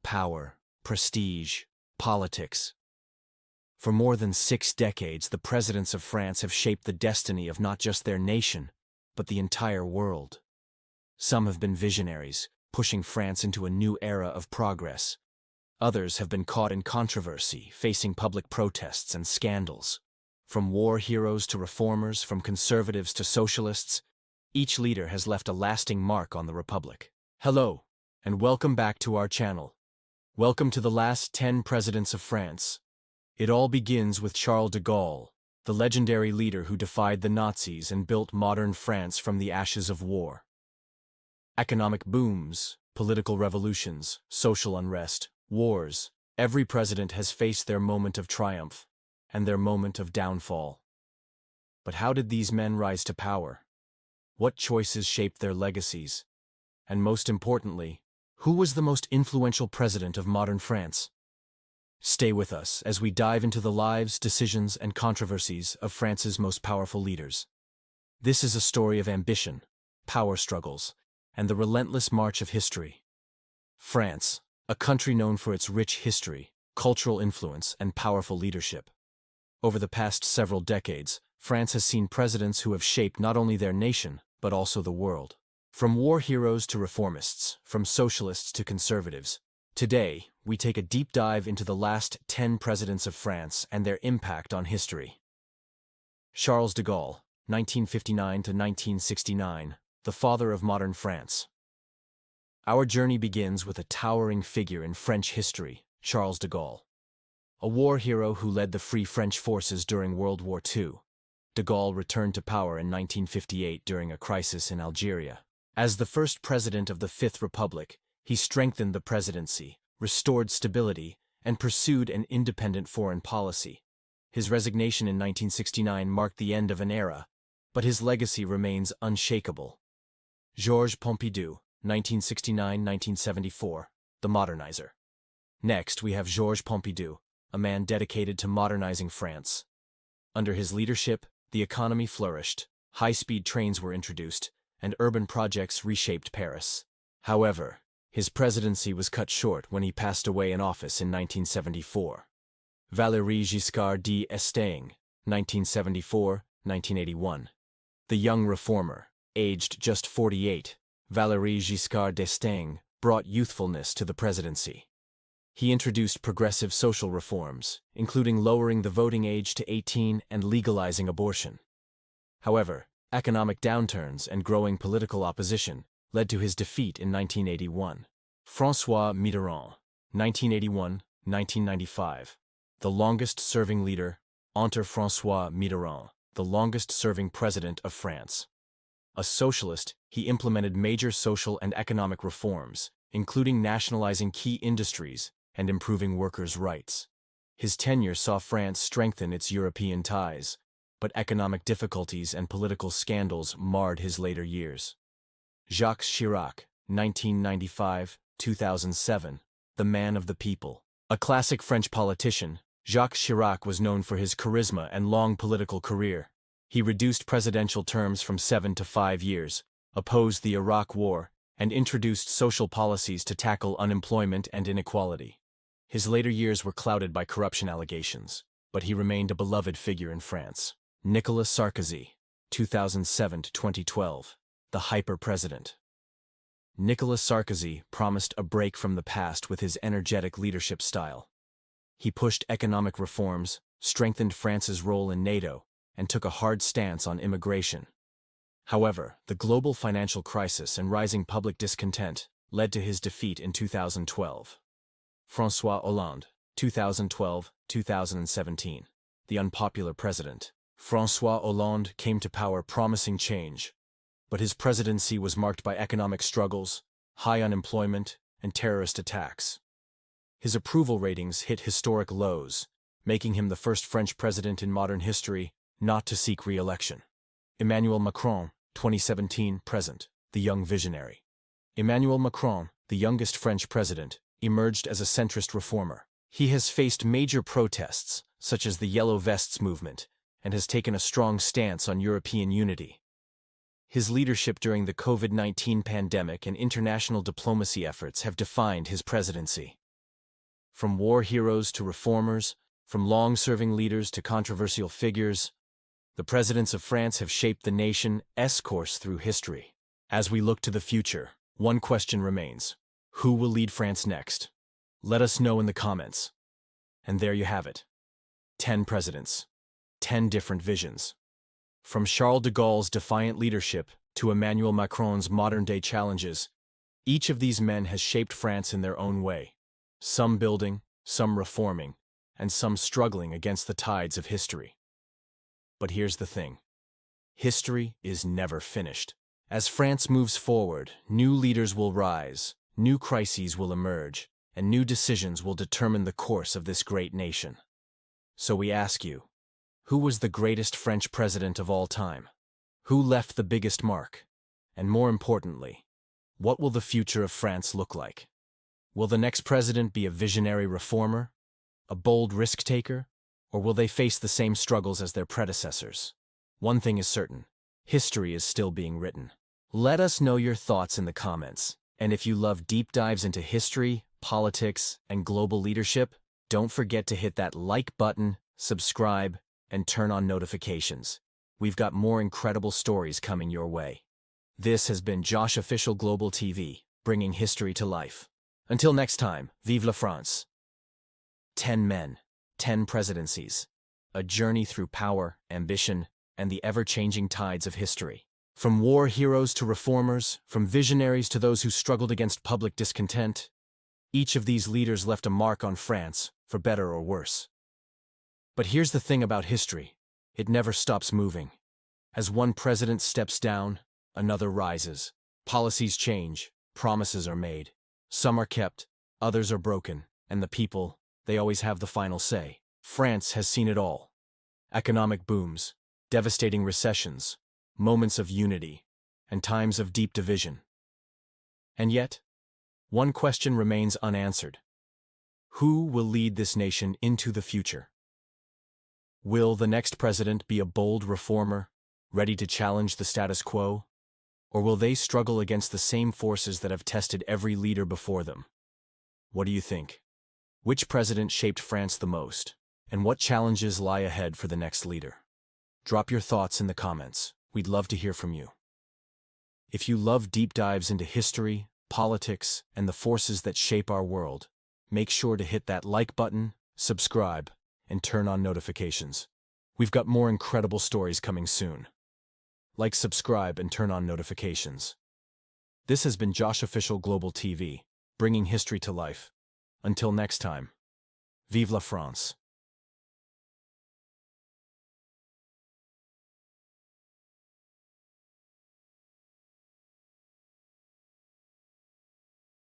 power, prestige, politics. For more than 6 decades, the presidents of France have shaped the destiny of not just their nation, but the entire world. Some have been visionaries, pushing France into a new era of progress. Others have been caught in controversy, facing public protests and scandals. From war heroes to reformers, from conservatives to socialists, each leader has left a lasting mark on the Republic. Hello, and welcome back to our channel. Welcome to the last 10 presidents of France. It all begins with Charles de Gaulle, the legendary leader who defied the Nazis and built modern France from the ashes of war. Economic booms, political revolutions, social unrest, wars. Every president has faced their moment of triumph and their moment of downfall. But how did these men rise to power? What choices shaped their legacies? And most importantly, who was the most influential president of modern France? Stay with us as we dive into the lives, decisions, and controversies of France's most powerful leaders. This is a story of ambition, power struggles, and the relentless march of history. France, a country known for its rich history, cultural influence, and powerful leadership. Over the past several decades, France has seen presidents who have shaped not only their nation, but also the world. From war heroes to reformists, from socialists to conservatives, today we take a deep dive into the last 10 presidents of France and their impact on history. Charles de Gaulle, 1959 to 1969, the father of modern France. Our journey begins with a towering figure in French history, Charles de Gaulle. A war hero who led the Free French forces during World War II, de Gaulle returned to power in 1958 during a crisis in Algeria. As the first president of the Fifth Republic, he strengthened the presidency, restored stability, and pursued an independent foreign policy. His resignation in 1969 marked the end of an era, but his legacy remains unshakable. Georges Pompidou, 1969–1974, the modernizer. Next, we have Georges Pompidou, a man dedicated to modernizing France. Under his leadership, the economy flourished, high-speed trains were introduced, and urban projects reshaped Paris. However, his presidency was cut short when he passed away in office in 1974. Valéry Giscard d'Estaing, 1974–1981. The young reformer, aged just 48, Valéry Giscard d'Estaing brought youthfulness to the presidency. He introduced progressive social reforms, including lowering the voting age to 18 and legalizing abortion. However, economic downturns and growing political opposition led to his defeat in 1981. François Mitterrand, 1981–1995. The longest-serving leader, Entre François Mitterrand, the longest-serving president of France. A socialist, he implemented major social and economic reforms, including nationalizing key industries and improving workers' rights. His tenure saw France strengthen its European ties, but economic difficulties and political scandals marred his later years. Jacques Chirac, 1995–2007, the man of the people. A classic French politician, Jacques Chirac was known for his charisma and long political career. He reduced presidential terms from 7 to 5 years, opposed the Iraq War, and introduced social policies to tackle unemployment and inequality. His later years were clouded by corruption allegations, but he remained a beloved figure in France. Nicolas Sarkozy, 2007–2012, the hyper-president. Nicolas Sarkozy promised a break from the past with his energetic leadership style. He pushed economic reforms, strengthened France's role in NATO, and took a hard stance on immigration. However, the global financial crisis and rising public discontent led to his defeat in 2012. François Hollande, 2012–2017, the unpopular president. François Hollande came to power promising change, but his presidency was marked by economic struggles, high unemployment, and terrorist attacks. His approval ratings hit historic lows, making him the first French president in modern history not to seek re-election. Emmanuel Macron, 2017–present, the young visionary. Emmanuel Macron, the youngest French president, emerged as a centrist reformer. He has faced major protests, such as the Yellow Vests movement, and has taken a strong stance on European unity. His leadership during the COVID-19 pandemic and international diplomacy efforts have defined his presidency. From war heroes to reformers, from long-serving leaders to controversial figures, the presidents of France have shaped the nation's course through history. As we look to the future, one question remains: who will lead France next? Let us know in the comments. And there you have it. 10 presidents. 10 different visions. From Charles de Gaulle's defiant leadership to Emmanuel Macron's modern-day challenges, each of these men has shaped France in their own way. Some building, some reforming, and some struggling against the tides of history. But here's the thing. History is never finished. As France moves forward, new leaders will rise, new crises will emerge, and new decisions will determine the course of this great nation. So we ask you, who was the greatest French president of all time? Who left the biggest mark? And more importantly, what will the future of France look like? Will the next president be a visionary reformer, a bold risk-taker, or will they face the same struggles as their predecessors? One thing is certain: history is still being written. Let us know your thoughts in the comments. And if you love deep dives into history, politics, and global leadership, don't forget to hit that like button, subscribe, and turn on notifications. We've got more incredible stories coming your way. This has been Josh Official Global TV, bringing history to life. Until next time, vive la France. 10 men, 10 presidencies. A journey through power, ambition, and the ever-changing tides of history. From war heroes to reformers, from visionaries to those who struggled against public discontent, each of these leaders left a mark on France, for better or worse. But here's the thing about history: it never stops moving. As one president steps down, another rises. Policies change, promises are made. Some are kept, others are broken, and the people, they always have the final say. France has seen it all. Economic booms, devastating recessions, moments of unity, and times of deep division. And yet, one question remains unanswered. Who will lead this nation into the future? Will the next president be a bold reformer, ready to challenge the status quo? Or will they struggle against the same forces that have tested every leader before them? What do you think? Which president shaped France the most? And what challenges lie ahead for the next leader? Drop your thoughts in the comments. We'd love to hear from you. If you love deep dives into history, politics, and the forces that shape our world, make sure to hit that like button, subscribe, and turn on notifications. We've got more incredible stories coming soon. Like, subscribe, and turn on notifications. This has been Josh Official Global TV, bringing history to life. Until next time, vive la France.